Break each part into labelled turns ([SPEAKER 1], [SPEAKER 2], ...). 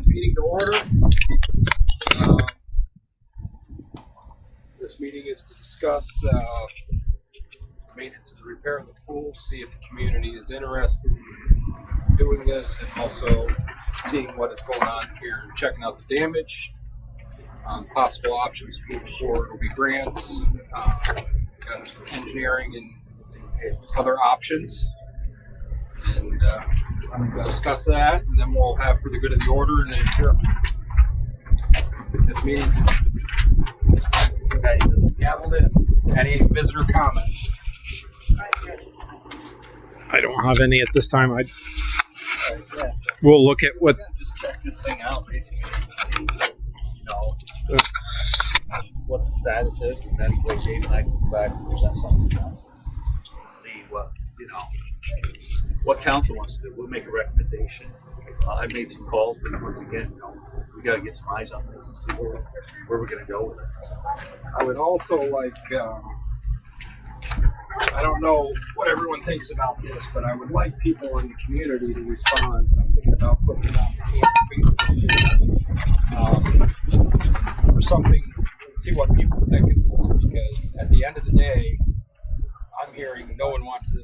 [SPEAKER 1] meeting to order. This meeting is to discuss maintenance and the repair of the pool, see if the community is interested in doing this, and also seeing what is going on here, checking out the damage. Possible options moving forward will be grants, engineering, and other options. And we'll discuss that, and then we'll have for the good of the order and adjournment. This meeting is gaveled in. Any visitor comments?
[SPEAKER 2] I don't have any at this time. We'll look at what.
[SPEAKER 3] Just check this thing out, basically, and see, what the status is, and then Dave and I can go back and present something else. See what council wants to do. We'll make a recommendation. I've made some calls, but once again, we got to get some eyes on this and see where we're going to go with it. So.
[SPEAKER 1] I would also like, I don't know what everyone thinks about this, but I would like people in the community to respond. I'm thinking about putting it on the campaign or something, see what people think of this, because at the end of the day, I'm hearing no one wants to,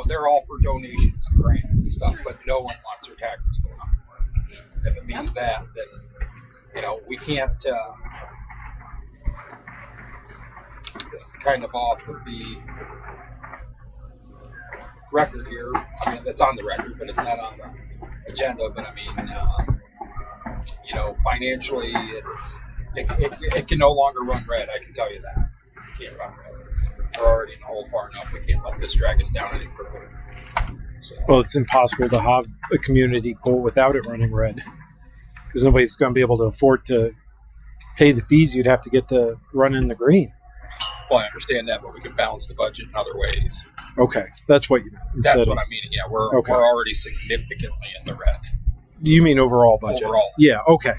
[SPEAKER 1] they're all for donations, grants and stuff, but no one wants their taxes going up. If it means that, then, we can't, this is kind of off of the record here. I mean, that's on the record, but it's not on the agenda. But I mean, financially, it can no longer run red. I can tell you that. It can't run red. We're already in the hole far enough. We can't let this drag us down any further. So.
[SPEAKER 2] Well, it's impossible to have a community pool without it running red, because nobody's going to be able to afford to pay the fees you'd have to get to run in the green.
[SPEAKER 1] Well, I understand that, but we can balance the budget in other ways.
[SPEAKER 2] Okay, that's what you mean.
[SPEAKER 1] That's what I mean. Yeah, we're already significantly in the red.
[SPEAKER 2] You mean overall budget?
[SPEAKER 1] Overall.
[SPEAKER 2] Yeah, okay.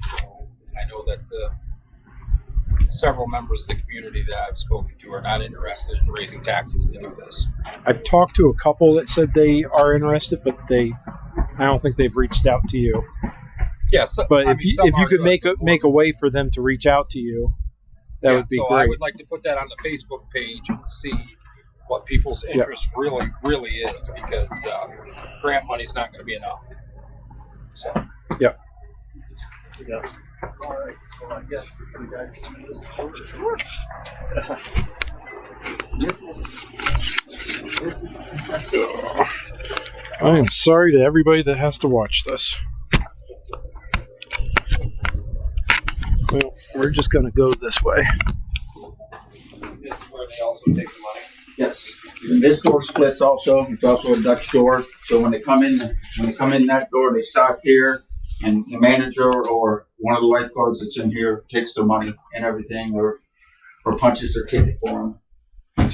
[SPEAKER 1] I know that several members of the community that I've spoken to are not interested in raising taxes to do this.
[SPEAKER 2] I've talked to a couple that said they are interested, but I don't think they've reached out to you.
[SPEAKER 1] Yes, yeah,
[SPEAKER 2] but if you could make a way for them to reach out to you, that would be great.
[SPEAKER 1] I would like to put that on the Facebook page and see what people's interest really is, because grant money's not going to be enough. So.
[SPEAKER 2] Yeah.
[SPEAKER 3] Yeah. All right. So I guess we got this. Sure.
[SPEAKER 2] I am sorry to everybody that has to watch this. Well, we're just going to go this way.
[SPEAKER 1] This is where they also take the money.
[SPEAKER 4] Yes. This door splits also. It's also a Dutch door. So when they come in that door, they stop here, and the manager or one of the lifeguards that's in here takes their money and everything, or punches their ticket for them.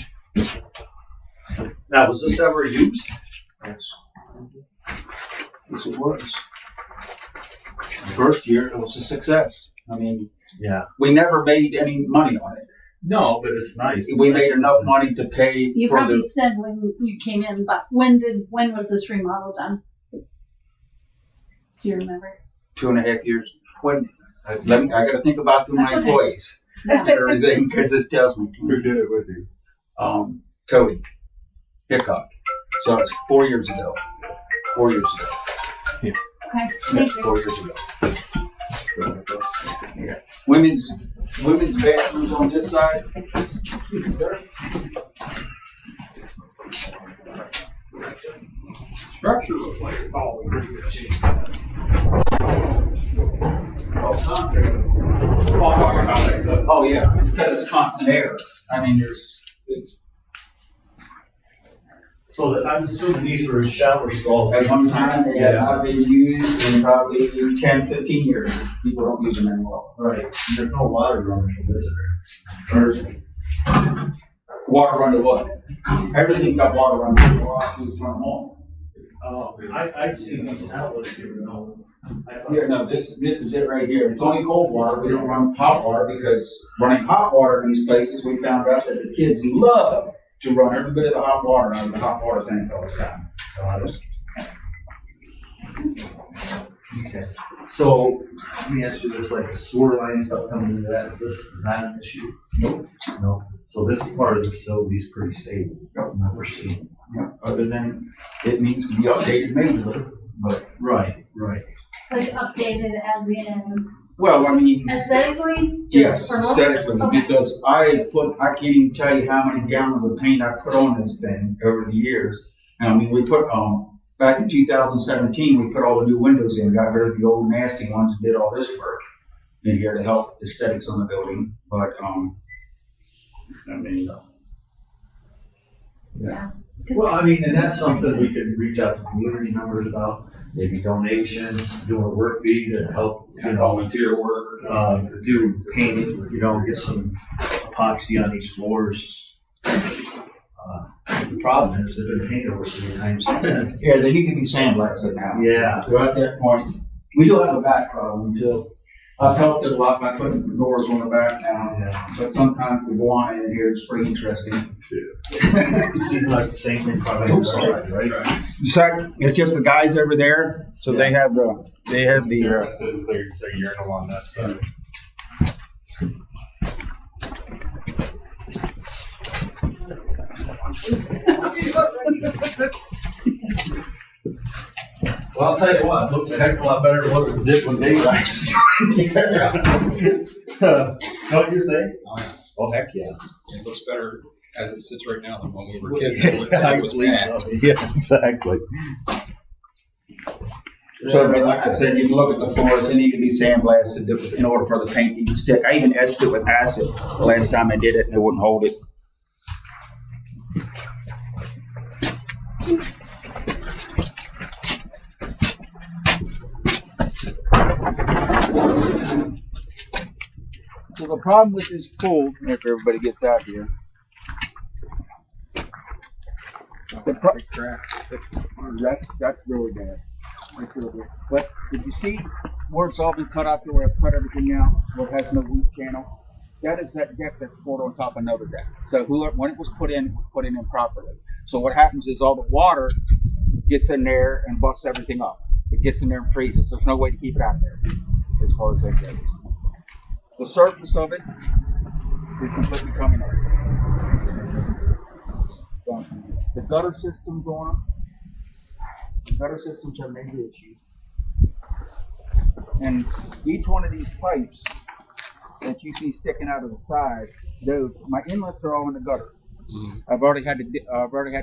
[SPEAKER 3] Now, was this ever used?
[SPEAKER 4] Yes. Yes, it was. The first year, it was a success. I mean,
[SPEAKER 3] yeah,
[SPEAKER 4] we never made any money on it.
[SPEAKER 3] No, but it's nice.
[SPEAKER 4] We made enough money to pay.
[SPEAKER 5] You probably said when you came in, but when was this remodel done? Do you remember? 2.5
[SPEAKER 4] years. When I got to think about my employees and everything, because this tells me.
[SPEAKER 3] Who did it with you?
[SPEAKER 4] Cody Hickok. So it's 4 years ago. 4 years ago.
[SPEAKER 2] Yeah.
[SPEAKER 5] Okay. Thank you.
[SPEAKER 4] 4 years ago. Yeah. Women's bathrooms on this side.
[SPEAKER 1] Structure looks like it's all in pretty good shape.
[SPEAKER 4] Oh yeah, it's because it's constant air. I mean,
[SPEAKER 3] So I'm assuming these were shower stalls.
[SPEAKER 4] At one time, they had not been used in probably 10, 15 years. People don't use them anymore.
[SPEAKER 3] Right. There's no water running from this.
[SPEAKER 4] Water run to what? Everything got water run to the water who's run home.
[SPEAKER 3] Oh, I see these outlets here.
[SPEAKER 4] Here, no, this is it right here. It's only cold water. We don't run hot water because running hot water in these places, we found out that the kids love to run every bit of the hot water out of the hot water tanks all the time.
[SPEAKER 3] Okay. So let me ask you this: like the sewer line stuff coming into that, is that an issue?
[SPEAKER 4] Nope.
[SPEAKER 3] No. So this part of the facility is pretty stable.
[SPEAKER 4] Yep.
[SPEAKER 3] We're seeing.
[SPEAKER 4] Yeah, other than it needs to be updated majorly, but.
[SPEAKER 3] Right.
[SPEAKER 5] Like updated as in
[SPEAKER 4] Well, I mean.
[SPEAKER 5] aesthetically?
[SPEAKER 4] Yes,
[SPEAKER 5] Just for looks?
[SPEAKER 4] aesthetically,
[SPEAKER 5] Okay.
[SPEAKER 4] because I can't even tell you how many gallons of paint I put on this thing over the years. And I mean, we put, back in 2017, we put all the new windows in, got rid of the old nasty ones and did all this work in here to help aesthetics on the building, but, I mean,
[SPEAKER 5] Yeah.
[SPEAKER 3] Well, I mean, and that's something we could reach out to community members about, maybe donations, doing a work bee to help,
[SPEAKER 1] volunteer work.
[SPEAKER 3] Do painting, get some epoxy on these floors. The problem is they've been painted over so many times.
[SPEAKER 4] yeah, they need to be sandblasted now.
[SPEAKER 3] Yeah.
[SPEAKER 4] So at that point, we do have a back problem too. I've helped it a lot by putting doors on the back now,
[SPEAKER 3] Yeah.
[SPEAKER 4] but sometimes the guano in here is pretty interesting.
[SPEAKER 3] Seems like the same thing probably outside, right?
[SPEAKER 4] So it's just the guys over there, so they have the.
[SPEAKER 1] There's a urinal on that side.
[SPEAKER 3] Well, I'll tell you what, it looks a heck of a lot better than what it did when Dave actually. Don't you think?
[SPEAKER 1] Oh, yeah.
[SPEAKER 3] Oh, heck yeah.
[SPEAKER 1] It looks better as it sits right now than when we were kids. It was bad.
[SPEAKER 3] Yeah, exactly.
[SPEAKER 4] So, but like I said, you can look at the floors, they need to be sandblasted in order for the paint to stick. I even etched it with acid the last time I did it and it wouldn't hold it. So the problem with this pool, if everybody gets out here, that's really bad. That's really bad. But did you see where it's all been cut out to where I cut everything out, where it has no weak channel? That is that deck that's poured on top of another deck. So when it was put in improperly. So what happens is all the water gets in there and busts everything up. It gets in there and freezes. There's no way to keep it out there as far as that goes. The surface of it is completely coming up. The gutter systems on them. The gutter systems have major issues. And each one of these pipes that you see sticking out of the side, my inlets are all in the gutter. Mm-hmm. I've already had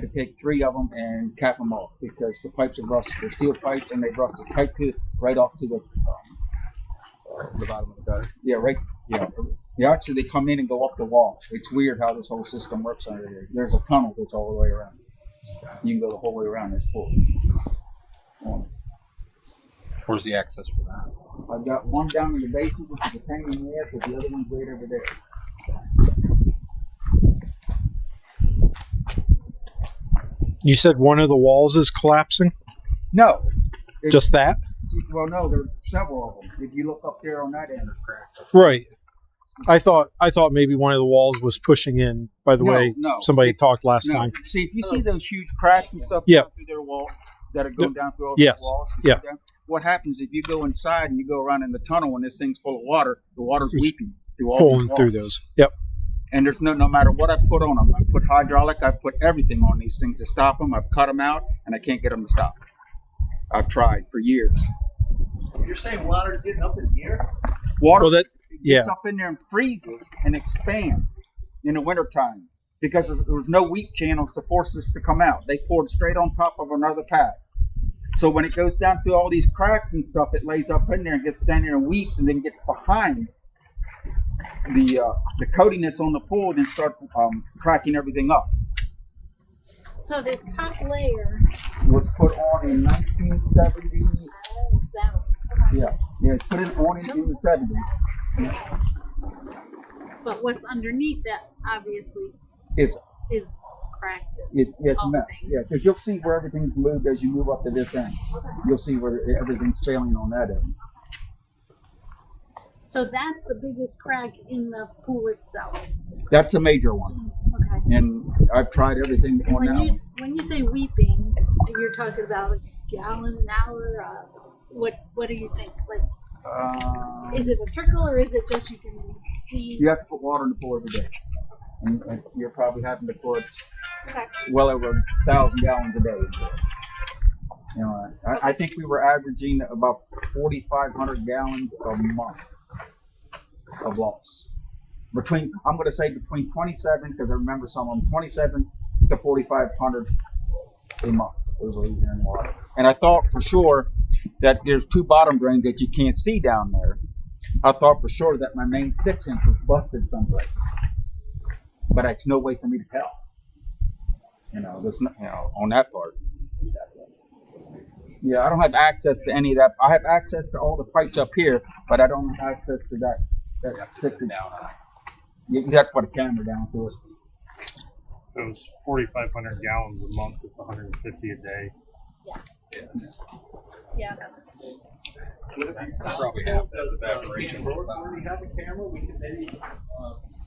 [SPEAKER 4] to take 3 of them and cap them off because the pipes are rusted. They're steel pipes and they've rusted right off to the bottom of the gutter. Yeah, right. Yeah. Actually, they come in and go up the wall. It's weird how this whole system works under here. There's a tunnel that's all the way around. You can go the whole way around this pool.
[SPEAKER 1] Where's the access for that?
[SPEAKER 4] I've got one down in the basement, which is a pain in the ass, but the other one's right over there.
[SPEAKER 2] You said one of the walls is collapsing?
[SPEAKER 4] No.
[SPEAKER 2] Just that?
[SPEAKER 4] Well, no, there's several of them. If you look up there on that end, there's cracks.
[SPEAKER 2] Right. I thought maybe one of the walls was pushing in. By the way, somebody talked last time.
[SPEAKER 4] See, if you see those huge cracks and stuff
[SPEAKER 2] through
[SPEAKER 4] their wall that are going down through all these walls, what happens if you go inside and you go around in the tunnel and this thing's full of water? The water's weeping through all
[SPEAKER 2] pulling
[SPEAKER 4] these walls.
[SPEAKER 2] through those. Yep.
[SPEAKER 4] And there's no matter what I put on them, I put hydraulic, I put everything on these things to stop them. I've cut them out, and I can't get them to stop. I've tried for years.
[SPEAKER 3] You're saying water's getting up in here?
[SPEAKER 4] Water gets up in there and freezes and expands in the wintertime because there was no weak channels to force this to come out. They poured straight on top of another pad. So when it goes down through all these cracks and stuff, it lays up in there and gets down there and weeps and then gets behind the coating that's on the pool and then starts cracking everything up.
[SPEAKER 5] So this top layer
[SPEAKER 4] was put on in 1970. Yeah, it's put on in the 70s.
[SPEAKER 5] But what's underneath that obviously
[SPEAKER 4] is
[SPEAKER 5] cracked.
[SPEAKER 4] It's a mess. Yeah, because you'll see where everything's moved as you move up to this end. You'll see where everything's failing on that end.
[SPEAKER 5] So that's the biggest crack in the pool itself.
[SPEAKER 4] That's a major one.
[SPEAKER 5] Okay.
[SPEAKER 4] And I've tried everything on that one.
[SPEAKER 5] When you say weeping, you're talking about a gallon an hour. What do you think? Like, is it a trickle or is it just you can see?
[SPEAKER 4] You have to put water in the pool every day, and you're probably having to put
[SPEAKER 5] Okay.
[SPEAKER 4] well over 1,000 gallons a day into it. You know, I think we were averaging about 4,500 gallons a month of loss. I'm going to say between 27, because I remember some of them, 27 to 4,500 a month was losing in water. And I thought for sure that there's 2 bottom drains that you can't see down there. I thought for sure that my main 6-inch was busted someplace, but there's no way for me to tell. You know, there's no, on that part. Yeah, I don't have access to any of that. I have access to all the pipes up here, but I don't have access to that 6-inch. You have to put a camera down to it.
[SPEAKER 6] It was 4,500 gallons a month. It's 150 a day.
[SPEAKER 5] Yeah.
[SPEAKER 1] Probably have those evaporation.
[SPEAKER 3] Where we have a camera, we can maybe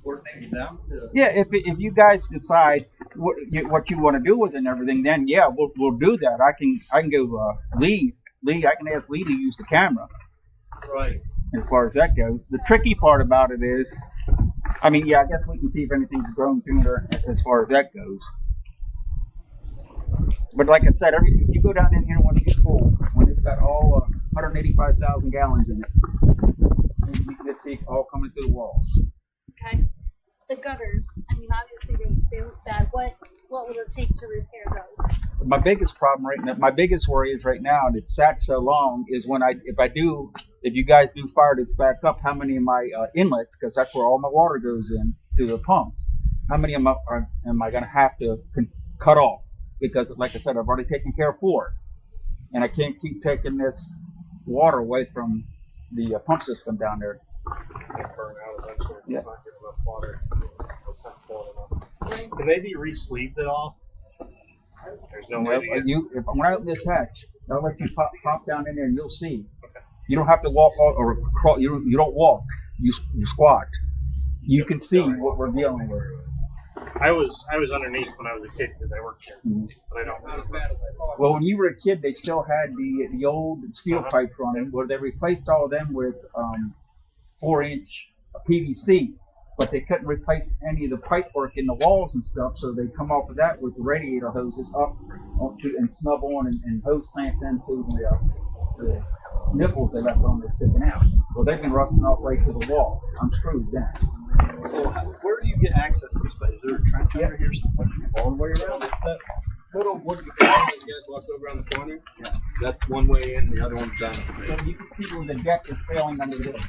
[SPEAKER 3] coordinate with them to.
[SPEAKER 4] Yeah, if you guys decide what you want to do with it and everything, then yeah, we'll do that. I can go Lee. I can ask Lee to use the camera.
[SPEAKER 3] Right.
[SPEAKER 4] As far as that goes, the tricky part about it is, I mean, yeah, I guess we can see if anything's grown sooner as far as that goes. But like I said, if you go down in here when it's full, when it's got all 185,000 gallons in it, you can just see it all coming through the walls.
[SPEAKER 5] Okay. The gutters. I mean, obviously they look bad. What will it take to repair those?
[SPEAKER 4] My biggest problem right now, my biggest worry is right now, and it's sat so long, is if you guys do fire that's back up, how many of my inlets, because that's where all my water goes in through the pumps, how many am I going to have to cut off? Because like I said, I've already taken care of 4, and I can't keep taking this water away from the pump system down there.
[SPEAKER 6] Burn out eventually.
[SPEAKER 4] Yeah.
[SPEAKER 6] It's not getting enough water. It's not flowing enough. Can they be re-sleeved at all? There's no way to get.
[SPEAKER 4] When I open this hatch, I'll let you pop down in there and you'll see.
[SPEAKER 6] Okay.
[SPEAKER 4] You don't have to walk or crawl. You don't walk. You squat. You can see what we're dealing with.
[SPEAKER 6] I was underneath when I was a kid because I worked here, but I don't.
[SPEAKER 1] Not as bad as I thought.
[SPEAKER 4] Well, when you were a kid, they still had the old steel pipes running, where they replaced all of them with 4-inch PVC, but they couldn't replace any of the pipe work in the walls and stuff, so they come off of that with the radiator hoses up onto and snub on and hose clamps into the nipples they left on there sticking out. Well, they've been rusting off right to the wall. I'm screwed then.
[SPEAKER 3] So where do you get access to this place? Is there a trench under here somewhere?
[SPEAKER 4] All the way around.
[SPEAKER 1] That little wood that you guys walked over around the corner, that's one way in, the other one's down.
[SPEAKER 4] So you can see where the deck is failing under this.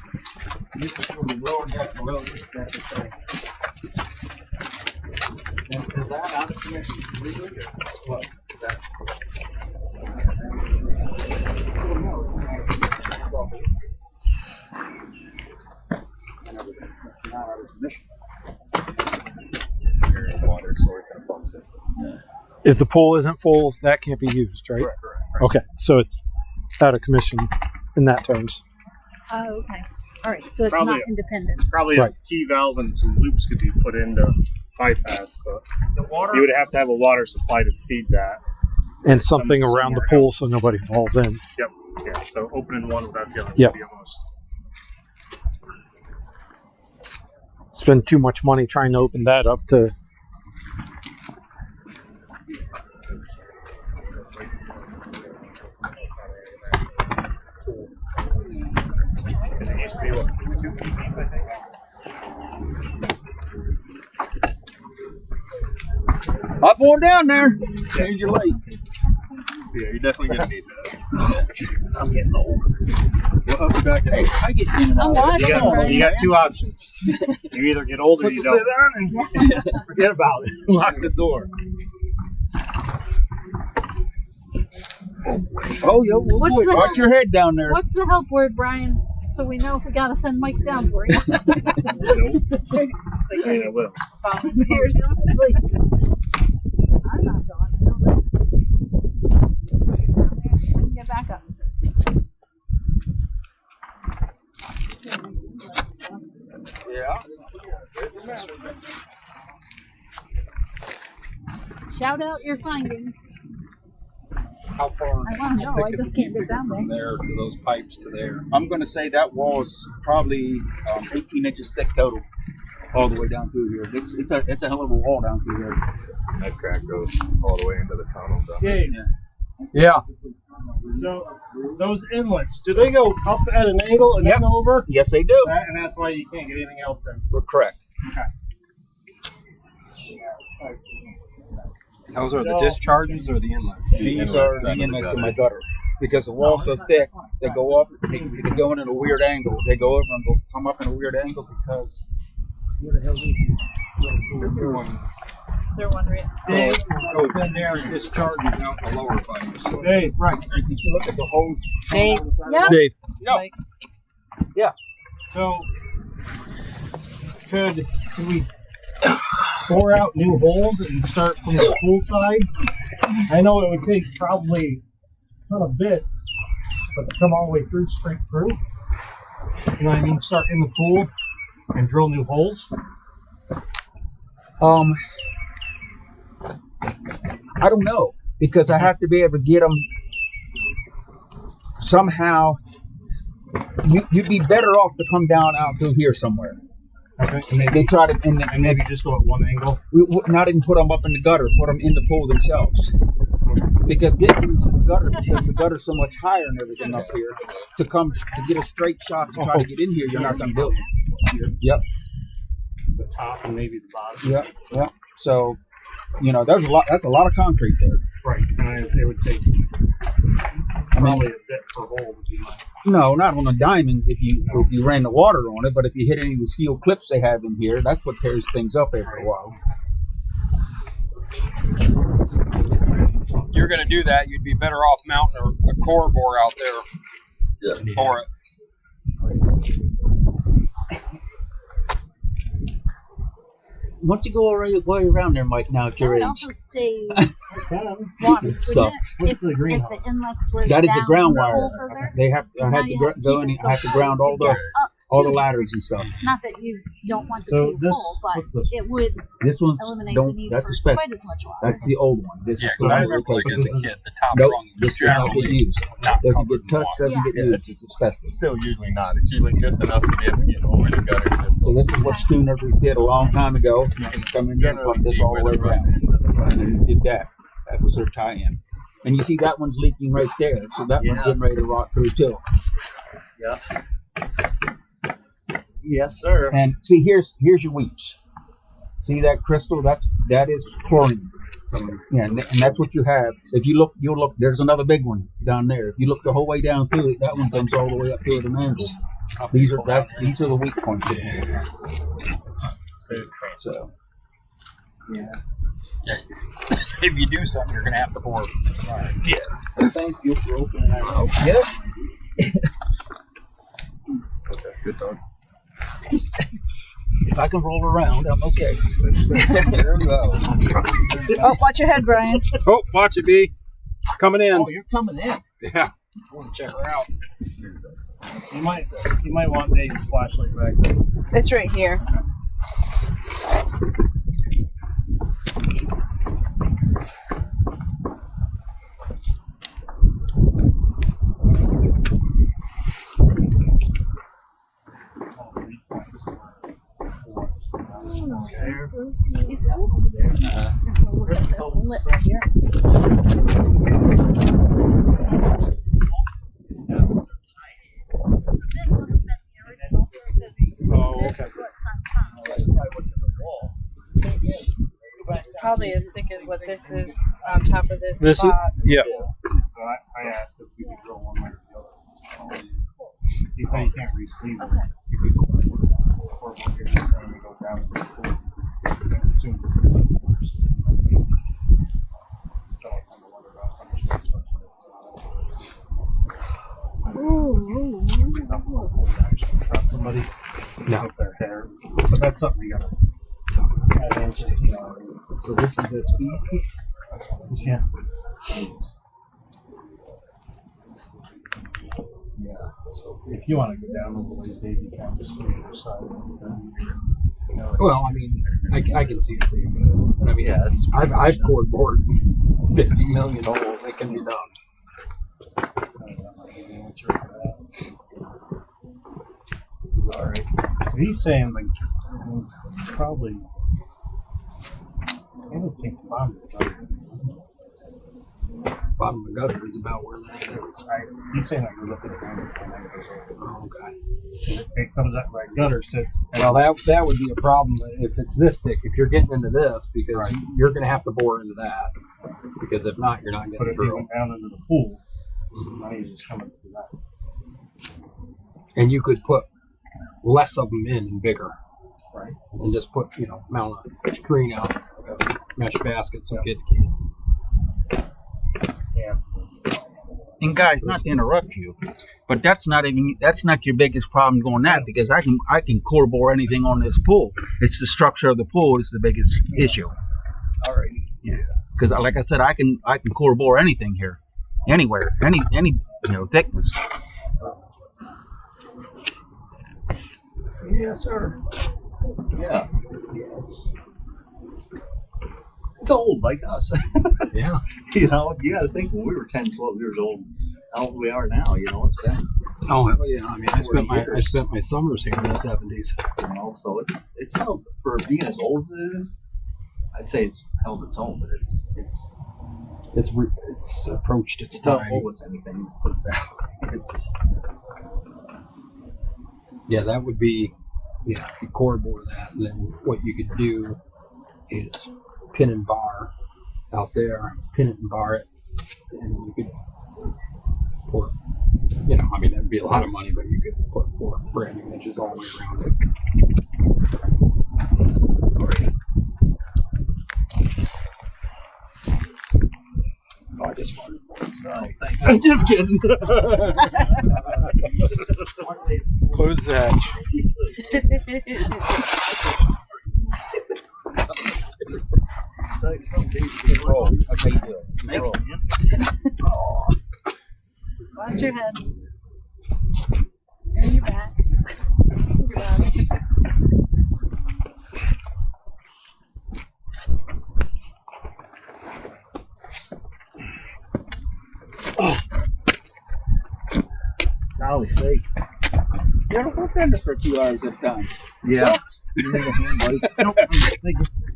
[SPEAKER 4] You can see where the lower deck below this deck is failing. And is that out of connection legally or what? Is that? It's not out of commission.
[SPEAKER 1] Water source and pump system.
[SPEAKER 2] If the pool isn't full, that can't be used, right?
[SPEAKER 1] Correct.
[SPEAKER 2] Okay, so it's out of commission in that terms.
[SPEAKER 5] Oh, okay. All right. So it's
[SPEAKER 6] Probably
[SPEAKER 5] not independent.
[SPEAKER 6] Probably
[SPEAKER 2] Right.
[SPEAKER 6] a T-valve and some loops could be put in to bypass, but
[SPEAKER 3] The water.
[SPEAKER 6] you would have to have a water supply to feed that.
[SPEAKER 2] And something around the pool so nobody falls in.
[SPEAKER 6] Yep. Yeah. So opening one without the other
[SPEAKER 2] Yep.
[SPEAKER 6] would be almost.
[SPEAKER 2] Spend too much money trying to open that up to.
[SPEAKER 6] It used to be what, 2 feet deep, I think.
[SPEAKER 4] Hop on down there. Change your lake.
[SPEAKER 6] Yeah, you're definitely gonna need that.
[SPEAKER 4] I'm getting old.
[SPEAKER 3] We'll help you back
[SPEAKER 4] Hey,
[SPEAKER 3] in.
[SPEAKER 4] I get in and
[SPEAKER 5] I'm
[SPEAKER 4] out.
[SPEAKER 5] watching.
[SPEAKER 6] You got 2 options. You either get old or
[SPEAKER 3] Put
[SPEAKER 6] you
[SPEAKER 3] the
[SPEAKER 6] don't.
[SPEAKER 3] lid on and forget about it. Lock the door.
[SPEAKER 4] Oh, yeah, well,
[SPEAKER 5] What's
[SPEAKER 4] boy,
[SPEAKER 5] the
[SPEAKER 4] watch your head down there.
[SPEAKER 5] What's the help word, Brian? So we know if we gotta send Mike down for you.
[SPEAKER 6] Nope. And I will.
[SPEAKER 5] Volunteers. Like, I'm not going. I can get back up.
[SPEAKER 3] Yeah.
[SPEAKER 5] Shout out your findings.
[SPEAKER 1] How far?
[SPEAKER 5] I want to know. I
[SPEAKER 1] thick is
[SPEAKER 5] just
[SPEAKER 1] the
[SPEAKER 5] can't get
[SPEAKER 1] weeping
[SPEAKER 5] down there.
[SPEAKER 1] from there to those pipes to there.
[SPEAKER 4] I'm gonna say that wall is probably 18 inches thick total, all the way down through here. It's a hell of a wall down through here.
[SPEAKER 6] That crack goes all the way into the tunnel.
[SPEAKER 3] Yeah.
[SPEAKER 1] Yeah.
[SPEAKER 3] So those inlets, do they go up at an angle and then over?
[SPEAKER 4] Yes, they do.
[SPEAKER 3] And that's why you can't get anything else in.
[SPEAKER 4] We're correct.
[SPEAKER 1] Those are the discharges or the inlets?
[SPEAKER 4] These are the inlets in my gutter. Because the wall's so thick, they go up, they go in at a weird angle. They go over and come up in a weird angle because where the hell is it?
[SPEAKER 5] They're wondering.
[SPEAKER 1] So it goes in there and discharges out the lower pipes.
[SPEAKER 3] Dave,
[SPEAKER 4] Right. You can look at the whole.
[SPEAKER 5] Dave. Yeah.
[SPEAKER 2] Dave.
[SPEAKER 4] Yeah.
[SPEAKER 3] so could we bore out new holes and start from the pool side? I know it would take probably a ton of bits, but to come all the way through, straight through. You know what I mean? Start in the pool and drill new holes.
[SPEAKER 4] I don't know because I have to be able to get them somehow. You'd be better off to come down out through here somewhere.
[SPEAKER 3] Okay.
[SPEAKER 4] And they try to, and
[SPEAKER 3] Maybe just go at one angle.
[SPEAKER 4] not even put them up in the gutter, put them in the pool themselves. Because getting into the gutter, because the gutter's so much higher and everything up here, to get a straight shot to try to get in here, you're not going to do it. Yep.
[SPEAKER 3] The top and maybe the bottom.
[SPEAKER 4] Yep. Yep. So, that's a lot of concrete there.
[SPEAKER 3] Right. And it would take probably a bit per hole would be my.
[SPEAKER 4] No, not on the diamonds if you ran the water on it, but if you hit any of the steel clips they have in here, that's what tears things up after a while.
[SPEAKER 1] You're going to do that, you'd be better off mounting a core bore out there for it.
[SPEAKER 4] Once you go all the way around there, Mike, now at
[SPEAKER 5] That
[SPEAKER 4] your
[SPEAKER 5] would
[SPEAKER 4] age,
[SPEAKER 5] also save
[SPEAKER 3] Can.
[SPEAKER 5] water.
[SPEAKER 4] It
[SPEAKER 5] wouldn't
[SPEAKER 4] sucks.
[SPEAKER 5] It? If
[SPEAKER 3] What's the green
[SPEAKER 5] the inlets were
[SPEAKER 4] that is
[SPEAKER 5] down
[SPEAKER 4] the ground
[SPEAKER 5] a
[SPEAKER 4] wire.
[SPEAKER 5] hole further,
[SPEAKER 4] They have I
[SPEAKER 5] because now
[SPEAKER 4] had to
[SPEAKER 5] you have to
[SPEAKER 4] go
[SPEAKER 5] keep
[SPEAKER 4] in.
[SPEAKER 5] it so
[SPEAKER 4] I had to
[SPEAKER 5] high
[SPEAKER 4] ground
[SPEAKER 5] to
[SPEAKER 4] all
[SPEAKER 5] get up
[SPEAKER 4] the
[SPEAKER 5] to
[SPEAKER 4] ladders and stuff.
[SPEAKER 5] Not that you don't want the
[SPEAKER 3] So
[SPEAKER 5] pool
[SPEAKER 3] this-
[SPEAKER 5] full, but
[SPEAKER 3] what's this?
[SPEAKER 5] it would
[SPEAKER 4] This one's
[SPEAKER 5] eliminate the
[SPEAKER 4] don't.
[SPEAKER 5] need
[SPEAKER 4] That's
[SPEAKER 5] for
[SPEAKER 4] a
[SPEAKER 5] quite
[SPEAKER 4] special.
[SPEAKER 5] as much water.
[SPEAKER 4] That's the old one. This
[SPEAKER 1] Yeah,
[SPEAKER 4] is
[SPEAKER 1] because
[SPEAKER 4] the
[SPEAKER 1] I
[SPEAKER 4] one
[SPEAKER 1] remember, like
[SPEAKER 4] we're
[SPEAKER 1] as a
[SPEAKER 4] replacing.
[SPEAKER 1] kid, the top
[SPEAKER 4] Nope,
[SPEAKER 1] rung was
[SPEAKER 4] this does not get
[SPEAKER 1] generally
[SPEAKER 4] used.
[SPEAKER 1] not
[SPEAKER 4] Doesn't
[SPEAKER 1] covered
[SPEAKER 4] get
[SPEAKER 1] in
[SPEAKER 4] touched.
[SPEAKER 1] water.
[SPEAKER 4] Doesn't get
[SPEAKER 5] Yeah.
[SPEAKER 4] used. It's asbestos.
[SPEAKER 6] Still usually not. It's usually just enough to be able to get over the gutter system.
[SPEAKER 4] So this is what Schooner did a long time ago. You can come in here and pump this all the way around. And then did that. That was their tie-in. And you see that one's leaking right there. So that one's getting ready to rot through too.
[SPEAKER 3] Yeah. Yes, sir.
[SPEAKER 4] And see, here's your weeps. See that crystal? That is chlorine. Yeah, and that's what you have. If you look, you'll look. There's another big one down there. If you look the whole way down through it, that one comes all the way up to the mantle. These are the weak points. So.
[SPEAKER 1] Yeah. If you do something, you're going to have to bore.
[SPEAKER 6] Yeah.
[SPEAKER 4] Thank you for opening that up. Yeah.
[SPEAKER 6] Okay, good dog.
[SPEAKER 4] If I can roll around, I'm okay.
[SPEAKER 6] There we go.
[SPEAKER 5] Oh, watch your head, Brian.
[SPEAKER 2] Oh, watch it, B. Coming in.
[SPEAKER 4] Oh, you're coming in.
[SPEAKER 2] Yeah.
[SPEAKER 1] I want to check her out.
[SPEAKER 3] You might want Dave's flashlight back there.
[SPEAKER 5] It's right here.
[SPEAKER 3] There.
[SPEAKER 5] Lit right here.
[SPEAKER 3] Oh, okay.
[SPEAKER 7] Probably as thick as what this is on top of this,
[SPEAKER 2] This is
[SPEAKER 7] box.
[SPEAKER 2] yeah.
[SPEAKER 3] So I asked if we could drill one way or the other. You tell you can't re-sleeve it. You could go for it here and then go down to the pool. And assume it's going to be worse. So I kind of wonder about how much less stuff somebody with their hair. But that's something we gotta add into, you know.
[SPEAKER 4] So this is asbestos.
[SPEAKER 3] Yeah.
[SPEAKER 4] Yeah.
[SPEAKER 3] So if you want to go down a little ways, Dave, you can just move your side. You know,
[SPEAKER 1] Well, I mean, I can see it too. But I mean,
[SPEAKER 6] Yeah,
[SPEAKER 1] I've cored bored 50 million holes. It can be done.
[SPEAKER 3] Alright. He's saying like probably I would think the bottom of the gutter.
[SPEAKER 1] Bottom of the gutter is about where that is.
[SPEAKER 3] He's saying that goes up to the ground.
[SPEAKER 1] Oh, okay.
[SPEAKER 3] It comes up where that gutter sits.
[SPEAKER 1] Well, that would be a problem if it's this thick. If you're getting into this, because you're going to have to bore into that. Because if not, you're not
[SPEAKER 3] But
[SPEAKER 1] getting
[SPEAKER 3] if you
[SPEAKER 1] through.
[SPEAKER 3] went down into the pool, now he's just coming through that.
[SPEAKER 1] And you could put less of them in and bigger.
[SPEAKER 3] Right.
[SPEAKER 1] And just put, mount a screen out, like a mesh basket so kids can.
[SPEAKER 3] Yeah.
[SPEAKER 4] And guys, not to interrupt you, but that's not your biggest problem going that, because I can core bore anything on this pool. It's the structure of the pool is the biggest issue.
[SPEAKER 3] Alright.
[SPEAKER 4] Yeah. Because like I said, I can core bore anything here, anywhere, any thickness.
[SPEAKER 3] Yes, sir.
[SPEAKER 8] Yeah. It's old like us.
[SPEAKER 1] Yeah.
[SPEAKER 8] You gotta think when we were 10, 12 years old, how old we are now, it's been.
[SPEAKER 1] Oh, yeah. I mean, I spent my summers here in the 70s.
[SPEAKER 8] So it's held, for being as old as it is, I'd say it's held its own, but
[SPEAKER 1] It's approached its
[SPEAKER 8] not
[SPEAKER 1] time.
[SPEAKER 8] almost anything. Let's put it that way. It's just,
[SPEAKER 1] Yeah, that would be, you core bore that, and then what you could do is pin and bar out there, pin it and bar it, and you could pour, I mean, that'd be a lot of money, but you could put 4 brand new inches all the way around it. Oh, I just wanted more stuff. Thanks.
[SPEAKER 3] I'm just kidding.
[SPEAKER 2] Close the hatch.
[SPEAKER 8] roll. That's how you do it. Roll.
[SPEAKER 5] Watch your head. And your back. Your body.
[SPEAKER 4] Golly sake. You ever worked under for a few hours at a time?
[SPEAKER 8] Yeah.
[SPEAKER 4] You need a hand, buddy.
[SPEAKER 3] Nope.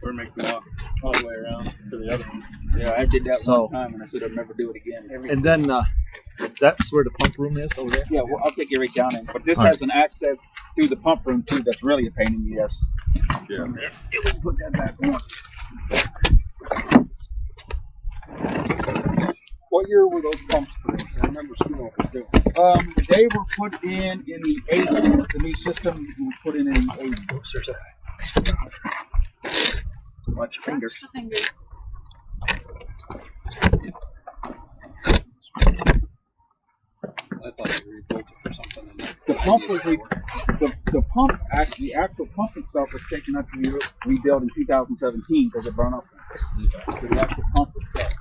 [SPEAKER 3] Or make you walk all the way around to the other one.
[SPEAKER 4] Yeah, I did that one time and I said I'd never do it again.
[SPEAKER 8] And then that's where the pump room is over there?
[SPEAKER 4] Yeah, well, I'll take you right down in. But this has an access through the pump room too that's really a pain in the ass.
[SPEAKER 8] Yeah.
[SPEAKER 4] If we can put that back on.
[SPEAKER 1] What year were those pumps put in? I remember school was doing.
[SPEAKER 4] They were put in the 80s. The new system was put in the 80s.
[SPEAKER 1] Oops, there's that.
[SPEAKER 4] Watch your fingers.
[SPEAKER 5] Watch the fingers.
[SPEAKER 1] I thought you rebuilt it or something.
[SPEAKER 4] The pump was the pump. The actual pump itself was taken up to be rebuilt in 2017 because it burned up. So the actual pump itself.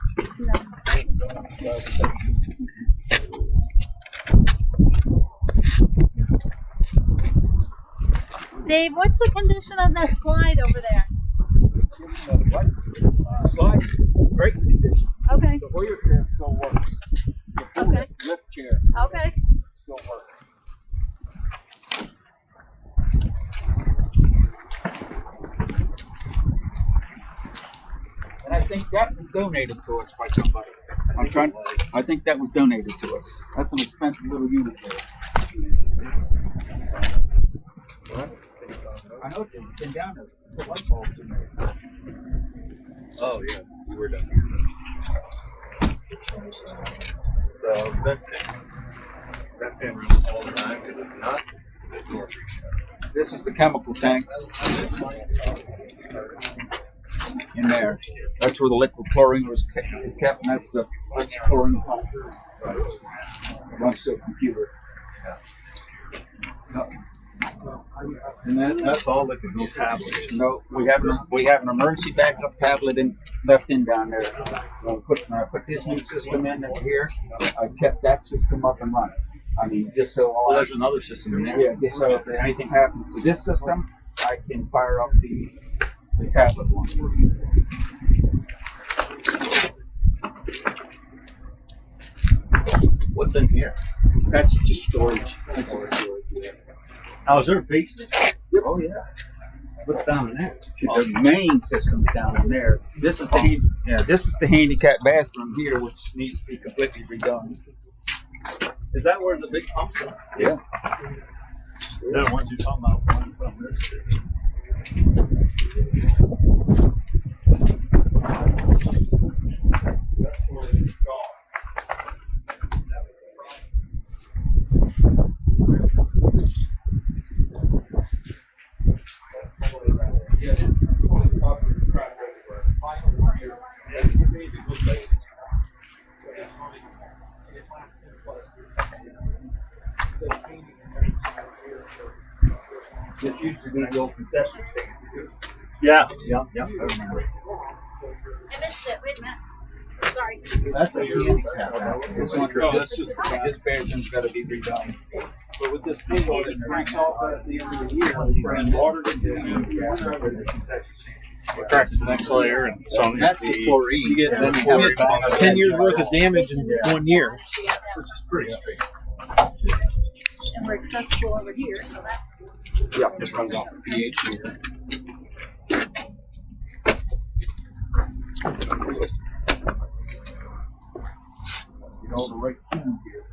[SPEAKER 5] Dave, what's the condition of that slide over there?
[SPEAKER 4] Slide, great condition.
[SPEAKER 5] Okay.
[SPEAKER 4] The Hoyer chair still works. The
[SPEAKER 5] Okay.
[SPEAKER 4] lift chair
[SPEAKER 5] Okay.
[SPEAKER 4] still works. And I think that was donated to us by somebody. I think that was donated to us. That's an expensive little unit there.
[SPEAKER 8] What?
[SPEAKER 4] I know it's been down there. The light bulbs in there.
[SPEAKER 8] Oh, yeah. You were down here. So that pin runs all the time because if not, this door freaks shut.
[SPEAKER 4] This is the chemical tanks in there. That's where the liquid chlorine is kept, and that's the liquid chlorine pump. Runs to a computer.
[SPEAKER 8] And that's all liquid, no tablets.
[SPEAKER 4] No, we have an emergency backup tablet left in down there. When I put this new system in here, I kept that system up and running. I mean, just so
[SPEAKER 8] Well, there's another system in there.
[SPEAKER 4] yeah, just so if anything happens to this system, I can fire up the tablet one. What's in here? That's just storage.
[SPEAKER 3] Now, is there a basement?
[SPEAKER 4] Oh, yeah.
[SPEAKER 3] What's down in there?
[SPEAKER 4] The main system's down in there. This is the handicap bathroom here, which needs to be completely redone.
[SPEAKER 3] Is that where the big pumps are?
[SPEAKER 4] Yeah.
[SPEAKER 3] They're the ones you're talking about. One from this.
[SPEAKER 4] This used to be the old concession stand.
[SPEAKER 3] Yeah, I remember.
[SPEAKER 5] I missed it. Wait a minute. Sorry.
[SPEAKER 4] That's a handicap. This bathroom's got to be redone.
[SPEAKER 3] But with this big one, it breaks off at the end of the year, and water gets in this concession. Cracks the next layer, and so
[SPEAKER 4] That's the chlorine.
[SPEAKER 2] You get 10 years worth of damage in 1 year.
[SPEAKER 3] which is pretty straight.
[SPEAKER 5] And we're accessible over here, so that.
[SPEAKER 1] Yeah, just runs off the pH meter.
[SPEAKER 4] You know the right keys here.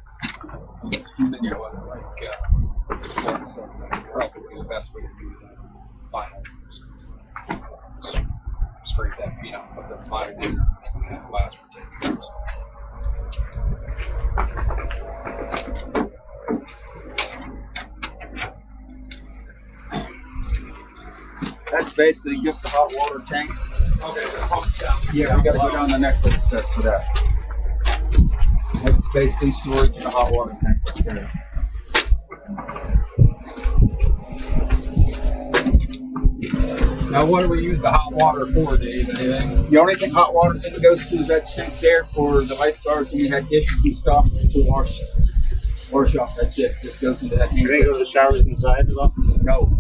[SPEAKER 1] And then you're looking like, what's probably the best way to do that. Vinyl. Scrape that, put the vinyl in and it lasts for 10 years.
[SPEAKER 4] That's basically just a hot water tank.
[SPEAKER 1] Okay, so pumps down.
[SPEAKER 4] Yeah, we got to go down the next little step for that. That's basically storage in a hot water tank right there.
[SPEAKER 1] Now, what do we use the hot water for, Dave? Anything?
[SPEAKER 4] The only thing hot water thing goes to is that sink there for the lifeguards when you have dishes and stuff to wash shop. That's it. Just goes into that.
[SPEAKER 3] You ain't go to the showers inside at all?
[SPEAKER 4] No.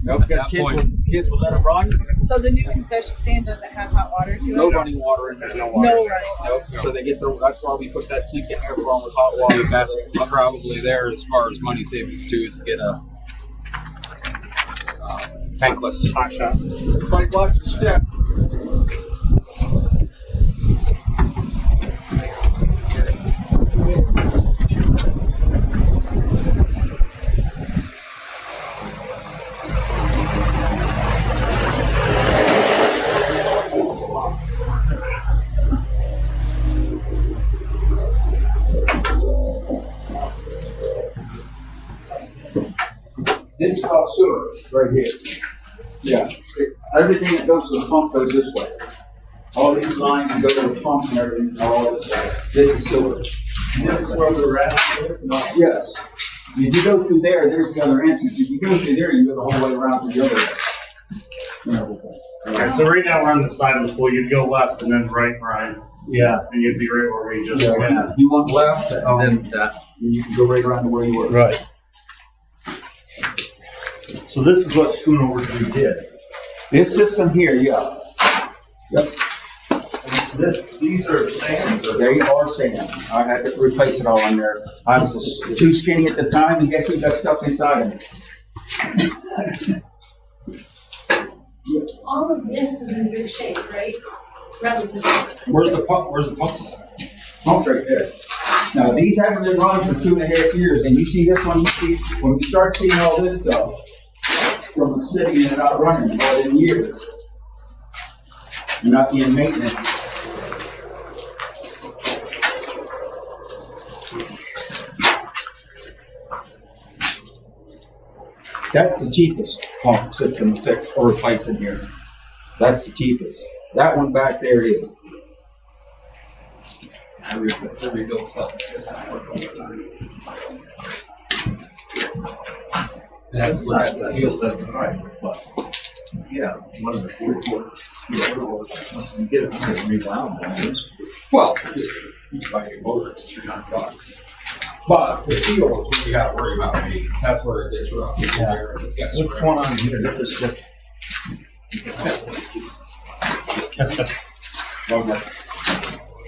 [SPEAKER 4] No, because kids will let them run.
[SPEAKER 7] So the new concession stand doesn't have hot water to it?
[SPEAKER 4] No running water in there.
[SPEAKER 7] No running
[SPEAKER 4] Nope. So they get that's why we put that sink in there for them with hot water.
[SPEAKER 1] The best probably there as far as money savings too is get a tankless
[SPEAKER 3] Hot shot.
[SPEAKER 4] Everybody watch the step. This is called sewer, right here. Yeah. Everything that goes to the pump goes this way. All these lines go to the pump and everything, all this way. This is sewer.
[SPEAKER 3] This is where we're at.
[SPEAKER 4] Yes. If you go through there, there's the other entrance. If you go through there, you go the whole way around to the other way.
[SPEAKER 3] Okay, so right now we're on the side of the pool. You'd go left and then right, Ryan.
[SPEAKER 4] Yeah.
[SPEAKER 3] And you'd be right where we just went.
[SPEAKER 4] Yeah. You went left, and then you can go right around to where you were.
[SPEAKER 3] Right. So this is what Schoonover 3 did.
[SPEAKER 4] This system here, yeah. Yep.
[SPEAKER 3] These are sand.
[SPEAKER 4] They are sand. I had to replace it all in there. I was too skinny at the time, and guess who got stuck inside of me?
[SPEAKER 5] All of this is in good shape, right? Relatively.
[SPEAKER 1] Where's the pump?
[SPEAKER 4] Pump right there. Now, these haven't been run for 2.5 years, and you see this one, when you start seeing all this stuff from the city and not running more than years, and not being maintenance. That's the cheapest pump system to fix or replace in here. That's the cheapest. That one back there isn't.
[SPEAKER 1] I rebuilt something like this at work all the time.
[SPEAKER 3] That's not the seal system, right? But yeah, one of the 4 ports. Once you get it rewound,
[SPEAKER 1] Well, just you buy a motor, it's $300. But the seal is what you got to worry about. That's where it gets rough. Yeah. It's got
[SPEAKER 3] what's going on here? This is just.
[SPEAKER 1] That's what it's just.
[SPEAKER 3] Okay.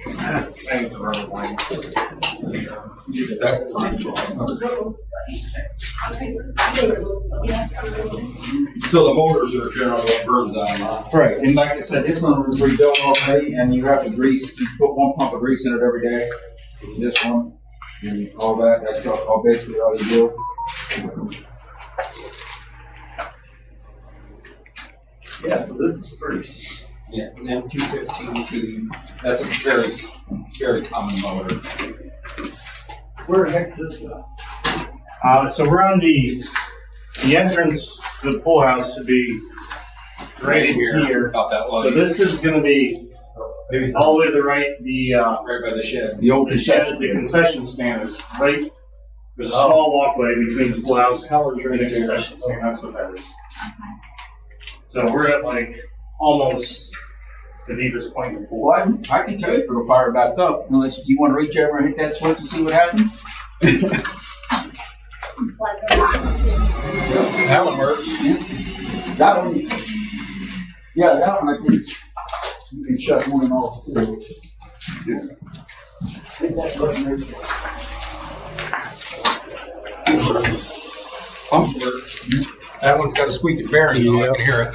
[SPEAKER 6] it's a rubber blank.
[SPEAKER 4] That's
[SPEAKER 1] So the motors are generally what burns on lot.
[SPEAKER 4] right. And like I said, this one was rebuilt already, and you have to grease. You put 1 pump of grease in it every day. This one and all that. That's all basically all you do.
[SPEAKER 6] Yeah, so this is pretty.
[SPEAKER 1] Yeah, it's an M215. That's a very, very common motor.
[SPEAKER 6] Where the heck's this guy? So we're on the entrance to the pool house to be right here.
[SPEAKER 1] About that low.
[SPEAKER 6] So this is going to be all the way to the right.
[SPEAKER 1] Right by the shed.
[SPEAKER 4] The old
[SPEAKER 6] The shed, the concession stand is right. There's a small walkway between the pool house and the concession stand. That's what that is. So we're at like almost the deepest point in the pool.
[SPEAKER 4] Well, I can tell you if it'll fire back up, unless you want to reach over and hit that switch and see what happens.
[SPEAKER 5] Looks like a
[SPEAKER 1] That one works.
[SPEAKER 4] That one, yeah, that one I think you can shut one and off too. Hit that button right there.
[SPEAKER 1] Pumps work. That one's got a squeaky bearing, so I can hear it.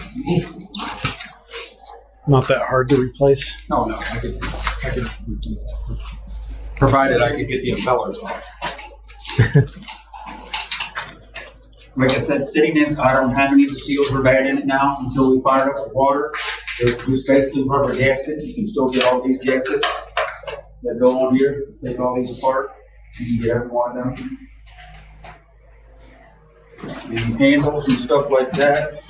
[SPEAKER 2] Not that hard to replace.
[SPEAKER 1] No, I could replace that. Provided I could get the impellers off.
[SPEAKER 4] Like I said, sitting in, I don't have any of the seals are bad in it now until we fire up the water. They're just basically rubber gaskets. You can still get all these gaskets that go on here. Take all these apart. You can get every one of them. The handles and stuff like that.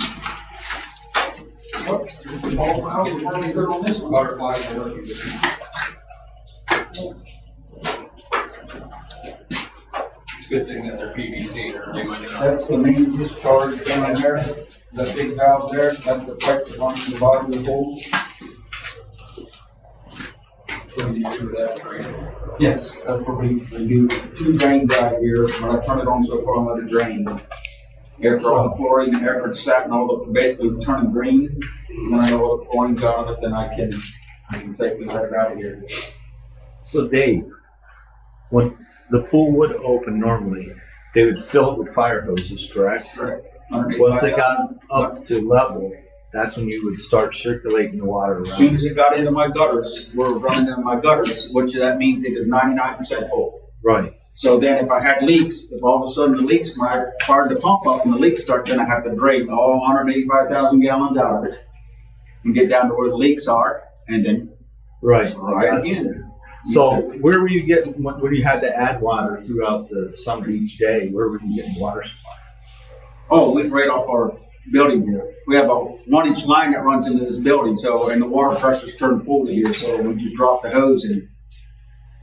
[SPEAKER 1] Butterflies are working good. It's a good thing that they're PVC or they might not.
[SPEAKER 4] That's the main discharge down there. That big valve there, that's the pipe that runs to the bottom of the hole.
[SPEAKER 1] What do you do with that drain?
[SPEAKER 4] Yes, that's what we do. 2 drains out here. When I turn it on so far, I let it drain. After all the chlorine and after it's sat and all the, basically it's turning green. When I know all the chlorine's out of it, then I can safely let it out of here.
[SPEAKER 9] So Dave, when the pool would open normally, they would fill it with fire hoses, correct?
[SPEAKER 4] Correct.
[SPEAKER 9] Once it got up to level, that's when you would start circulating the water around.
[SPEAKER 4] As soon as it got into my gutters, we're running into my gutters, which that means it is 99% full.
[SPEAKER 9] Right.
[SPEAKER 4] So then if I had leaks, if all of a sudden the leaks, when I fired the pump up and the leaks start, then I have to drain all 185,000 gallons out of it and get down to where the leaks are and then
[SPEAKER 9] Right.
[SPEAKER 4] again.
[SPEAKER 9] So where were you getting, when you had to add water throughout the summer each day, where were you getting water supply?
[SPEAKER 4] Oh, we right off our building here. We have a 1-inch line that runs into this building, so, and the water pressure's turned full to here, so we just drop the hose and.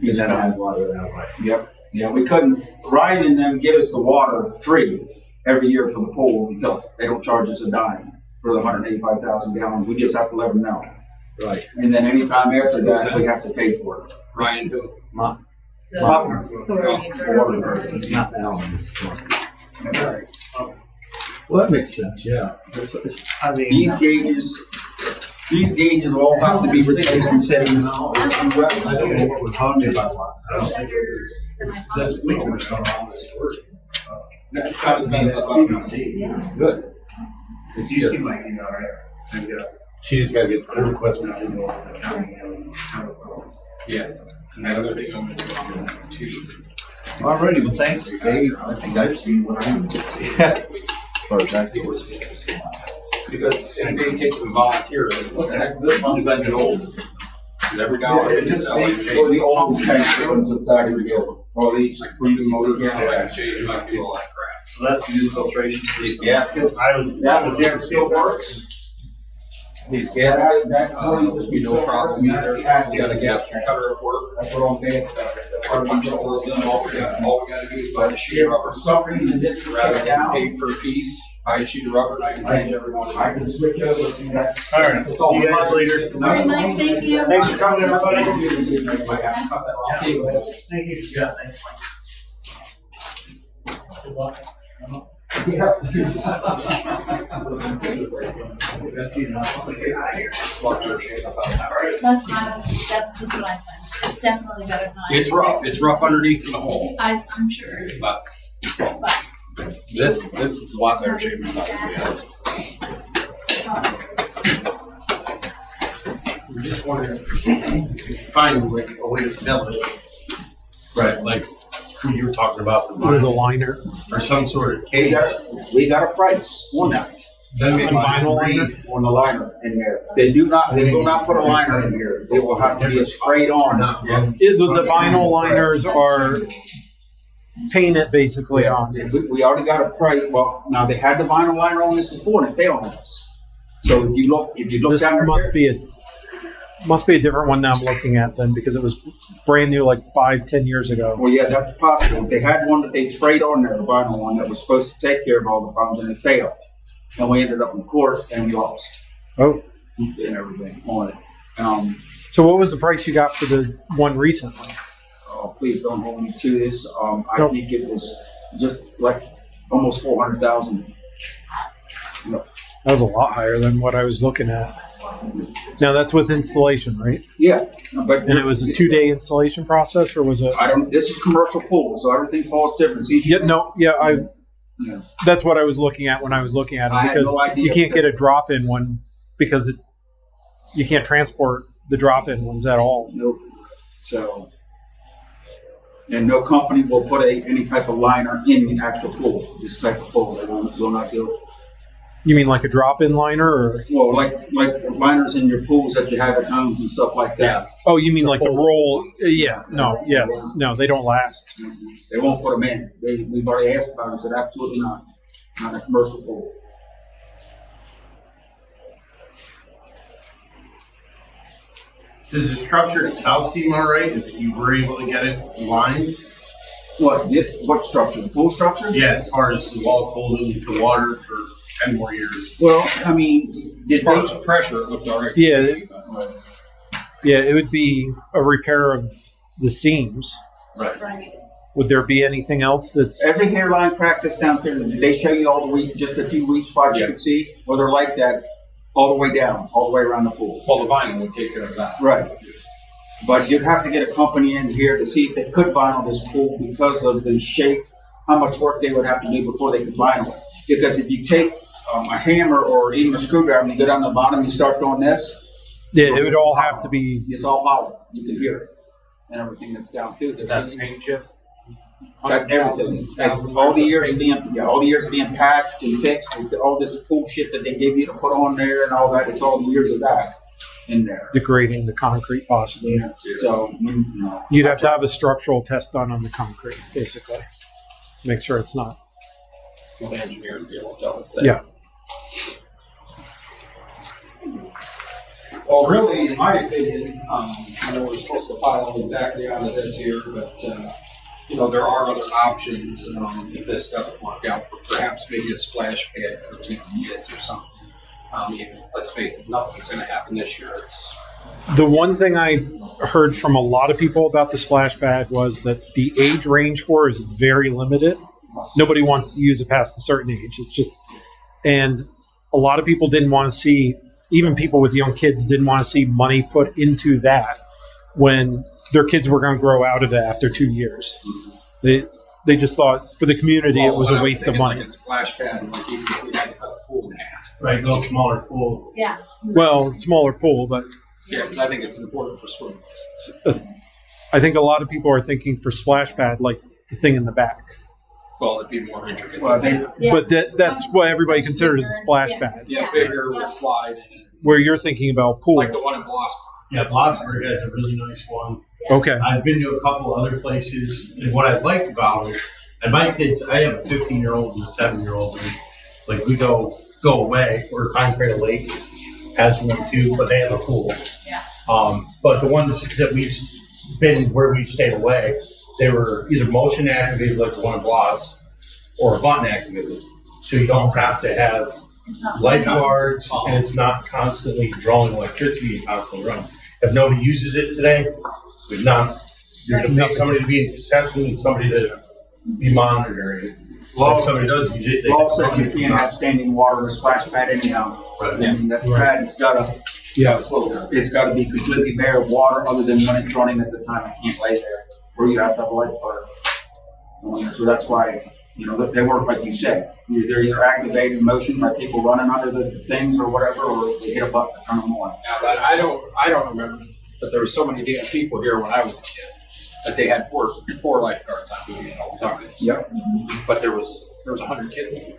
[SPEAKER 9] And then add water that way.
[SPEAKER 4] Yep. Yeah, we couldn't, Ryan and them give us the water free every year for the pool until they don't charge us a dime for the 185,000 gallons. We just have to let them know.
[SPEAKER 9] Right.
[SPEAKER 4] And then anytime after that, we have to pay for it.
[SPEAKER 1] Ryan, who?
[SPEAKER 9] It's not Alan, it's Mark. Well, that makes sense, yeah.
[SPEAKER 6] I mean,
[SPEAKER 4] These gauges all have to be replaced and set in.
[SPEAKER 9] I don't know what we're talking about.
[SPEAKER 5] I don't think this is.
[SPEAKER 1] That sounds bad as well.
[SPEAKER 6] good. Did you see my email, right?
[SPEAKER 8] She's gotta get the pool equipment.
[SPEAKER 1] Yes. And the other thing I'm going to do on that too.
[SPEAKER 9] Alrighty, well, thanks, Dave. I think I've seen what I need to see. As far as I see what's interesting.
[SPEAKER 1] Because it may take some volunteers.
[SPEAKER 4] What the heck, this one's been get old.
[SPEAKER 1] Every dollar you sell, you pay.
[SPEAKER 4] Or the old tanks that runs inside of the all these,
[SPEAKER 1] Like freezing motor, you might do all that crap.
[SPEAKER 6] So that's new filtration.
[SPEAKER 1] These gaskets,
[SPEAKER 6] I would, that would never still work.
[SPEAKER 1] these gaskets, would be no problem either. You got a gasket cutter at work.
[SPEAKER 4] That's what I'm paying.
[SPEAKER 1] I can punch holes in them. All we gotta do is buy a sheet of rubber.
[SPEAKER 4] For some reason, this is
[SPEAKER 1] Rather
[SPEAKER 4] shut
[SPEAKER 1] than
[SPEAKER 4] down.
[SPEAKER 1] pay per piece, buy a sheet of rubber and I can change every one of
[SPEAKER 4] I
[SPEAKER 1] them.
[SPEAKER 4] can switch over to that.
[SPEAKER 6] All right, see you guys later.
[SPEAKER 5] Mike, thank you.
[SPEAKER 6] Thanks for coming, everybody.
[SPEAKER 5] Thank you.
[SPEAKER 6] Yeah, thanks. Good luck.
[SPEAKER 5] That's just what I said. It's definitely better than I
[SPEAKER 1] It's rough. It's rough underneath in the hole.
[SPEAKER 5] I'm sure.
[SPEAKER 1] But
[SPEAKER 5] But
[SPEAKER 1] this is a lot better shape than I thought.
[SPEAKER 8] I'm just wondering if you can find a way to sell it. Right, like when you were talking about the
[SPEAKER 2] With a
[SPEAKER 8] vinyl
[SPEAKER 2] liner.
[SPEAKER 8] or some sort of
[SPEAKER 4] We
[SPEAKER 8] case.
[SPEAKER 4] got a price on that,
[SPEAKER 8] Then we
[SPEAKER 2] Vinyl liner?
[SPEAKER 4] on the liner in there. They will not put a liner in here. It will have to be a straight on.
[SPEAKER 2] The vinyl liners are painted basically on.
[SPEAKER 4] We already got a price. Well, now they had the vinyl liner on this before and it failed on us. So if you look
[SPEAKER 2] This
[SPEAKER 4] down there.
[SPEAKER 2] must be a different one that I'm looking at then, because it was brand new like 5-10 years ago.
[SPEAKER 4] Well, yeah, that's possible. They had one that they sprayed on there, the vinyl one that was supposed to take care of all the problems, and it failed. And we ended up in court and we lost
[SPEAKER 2] Oh,
[SPEAKER 4] and everything on it.
[SPEAKER 2] so what was the price you got for the one recently?
[SPEAKER 4] Oh, please don't hold me to this. I
[SPEAKER 2] Nope.
[SPEAKER 4] think it was just like almost 400,000.
[SPEAKER 2] That was a lot higher than what I was looking at. Now that's with installation, right?
[SPEAKER 4] Yeah, but
[SPEAKER 2] And it was a 2-day installation process, or was it?
[SPEAKER 4] This is commercial pool, so everything falls different. See,
[SPEAKER 2] Yeah,
[SPEAKER 4] yeah.
[SPEAKER 2] that's what I was looking at when I was looking at it,
[SPEAKER 4] I had
[SPEAKER 2] because
[SPEAKER 4] no idea
[SPEAKER 2] you can't get a
[SPEAKER 4] because-
[SPEAKER 2] drop-in one because you can't transport the drop-in ones at all.
[SPEAKER 4] Nope. So, and no company will put any type of liner in the actual pool. This type of pool, they will not do it.
[SPEAKER 2] You mean like a drop-in liner, or?
[SPEAKER 4] Well, like liners in your pools that you have at homes and stuff like that.
[SPEAKER 2] Oh, you mean like the roll? Yeah, no, they don't last.
[SPEAKER 4] They won't put them in. We've already asked about it. Said absolutely not. Not a commercial pool.
[SPEAKER 8] Does the structure itself seem all right if you were able to get it lined?
[SPEAKER 4] What structure? The pool structure?
[SPEAKER 8] Yeah, as far as the walls holding the water for 10 more years.
[SPEAKER 4] Well, I mean,
[SPEAKER 1] As far as the pressure, it looked all right.
[SPEAKER 2] Yeah, it would be a repair of the seams.
[SPEAKER 8] Right.
[SPEAKER 5] right.
[SPEAKER 2] Would there be anything else that's?
[SPEAKER 4] every hairline practice down there, did they show you all the week, just a few weak spots you could see? Well, they're like that all the way down, all the way around the pool.
[SPEAKER 1] Well, the vinyl would take care of that.
[SPEAKER 4] Right. But you'd have to get a company in here to see if they could vinyl this pool because of the shape, how much work they would have to do before they could vinyl it. Because if you take a hammer or even a screwdriver and you go down the bottom and you start doing this,
[SPEAKER 2] Yeah, it would all have to be.
[SPEAKER 4] it's all hollow. You can hear it and everything that's down through there.
[SPEAKER 1] That paint chip.
[SPEAKER 4] That's everything. That's all the years of being patched and fixed, with all this cool shit that they give you to put on there and all that. It's all the years of that in there.
[SPEAKER 2] Degrading the concrete, possibly.
[SPEAKER 4] Yeah. So, no.
[SPEAKER 2] You'd have to have a structural test done on the concrete, basically. Make sure it's not.
[SPEAKER 1] Well, the engineer would be able to tell us that.
[SPEAKER 2] Yeah.
[SPEAKER 1] Well, really, in my opinion, I know we're supposed to pile exactly onto this here, but, there are other options, if this doesn't work out, perhaps maybe a splash pad for 2 kids or something. Let's face it, nothing's gonna happen this year.
[SPEAKER 2] The one thing I heard from a lot of people about the splash pad was that the age range for it is very limited. Nobody wants to use it past a certain age. It's just, and a lot of people didn't want to see, even people with young kids didn't want to see money put into that when their kids were going to grow out of it after 2 years. They just thought for the community it was a waste of money.
[SPEAKER 1] Like a splash pad, like even if we had to cut the pool in half.
[SPEAKER 8] Right, go smaller pool.
[SPEAKER 5] Yeah.
[SPEAKER 2] Well, smaller pool, but
[SPEAKER 1] Yeah, because I think it's important for swimming lessons.
[SPEAKER 2] I think a lot of people are thinking for splash pad like the thing in the back.
[SPEAKER 1] Well, it'd be more intricate.
[SPEAKER 4] Well, they,
[SPEAKER 5] Yeah.
[SPEAKER 2] But that's what everybody considers a splash pad.
[SPEAKER 1] Yeah, bigger with slide in it,
[SPEAKER 2] Where you're thinking about pool.
[SPEAKER 1] like the one in Blossom.
[SPEAKER 8] Yeah, Blossburg has a really nice one.
[SPEAKER 2] Okay.
[SPEAKER 8] I've been to a couple other places, and what I liked about it, and my kids, I have a 15-year-old and a 7-year-old, and like we go away, or Pine Cradle Lake has one too, but they have a pool.
[SPEAKER 5] Yeah.
[SPEAKER 8] But the ones that we've been where we stayed away, they were either motion activated like the one in Bloss, or button activated. So you don't have to have
[SPEAKER 5] It's not
[SPEAKER 8] lifeguards, and it's not constantly drawing electricity and constantly running. If nobody uses it today, you're gonna pay somebody to be in possession and somebody to be monitoring it. Well, if somebody does use it, they
[SPEAKER 4] Law
[SPEAKER 8] get
[SPEAKER 4] says
[SPEAKER 8] money.
[SPEAKER 4] you can't have standing water in a splash pad anyhow.
[SPEAKER 8] Right.
[SPEAKER 4] I mean, that pad's gotta,
[SPEAKER 2] Yes.
[SPEAKER 4] it's gotta be completely bare of water other than when it's running at the time. It can't lay there, or you have to have a lifeguard. So that's why, you know, they work like you said. They're either activated in motion by people running under the things or whatever, or they hit a button to turn them on.
[SPEAKER 1] Now, but I don't remember, but there were so many damn people here when I was a kid that they had four lifeguards on duty at all times.
[SPEAKER 4] Yep.
[SPEAKER 1] But there was 100 kids in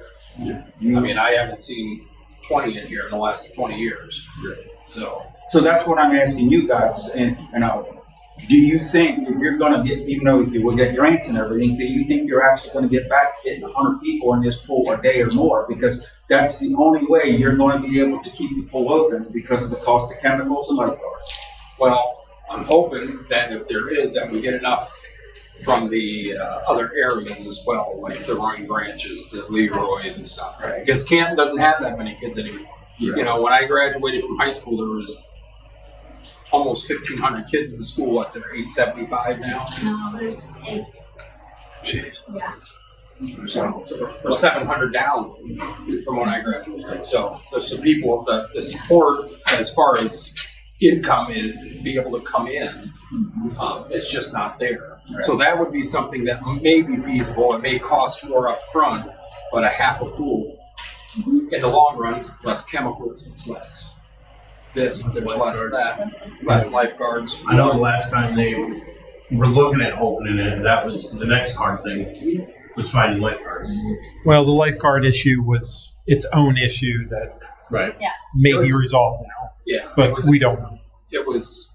[SPEAKER 1] here. I mean, I haven't seen 20 in here in the last 20 years. So
[SPEAKER 4] So that's what I'm asking you guys, and do you think if you're gonna get, even though you will get grants and everything, do you think you're actually gonna get back hitting 100 people in this pool a day or more? Because that's the only way you're gonna be able to keep the pool open because of the cost of chemicals and lifeguards.
[SPEAKER 1] well, I'm hoping that if there is, that we get enough from the other areas as well, like the Roaring Branches, the Leroy's and stuff, right? Because Canton doesn't have that many kids anymore.
[SPEAKER 4] Yeah.
[SPEAKER 1] You know, when I graduated from high school, there was almost 1,500 kids in the school. What's it, 875 now?
[SPEAKER 5] No, there's 8.
[SPEAKER 2] Jeez.
[SPEAKER 5] Yeah.
[SPEAKER 1] So we're 700 down from when I graduated. So there's some people, the support as far as income is, be able to come in, it's just not there.
[SPEAKER 4] Right.
[SPEAKER 1] So that would be something that may be feasible. It may cost more up front, but a half a pool. In the long run, it's less chemicals, it's less this, there's less that, less lifeguards.
[SPEAKER 8] I know the last time they were looking at opening it, that was the next hard thing, was finding lifeguards.
[SPEAKER 2] Well, the lifeguard issue was its own issue that
[SPEAKER 8] Right.
[SPEAKER 5] Yes.
[SPEAKER 2] may be resolved now,
[SPEAKER 1] Yeah,
[SPEAKER 2] but we don't know.
[SPEAKER 1] it was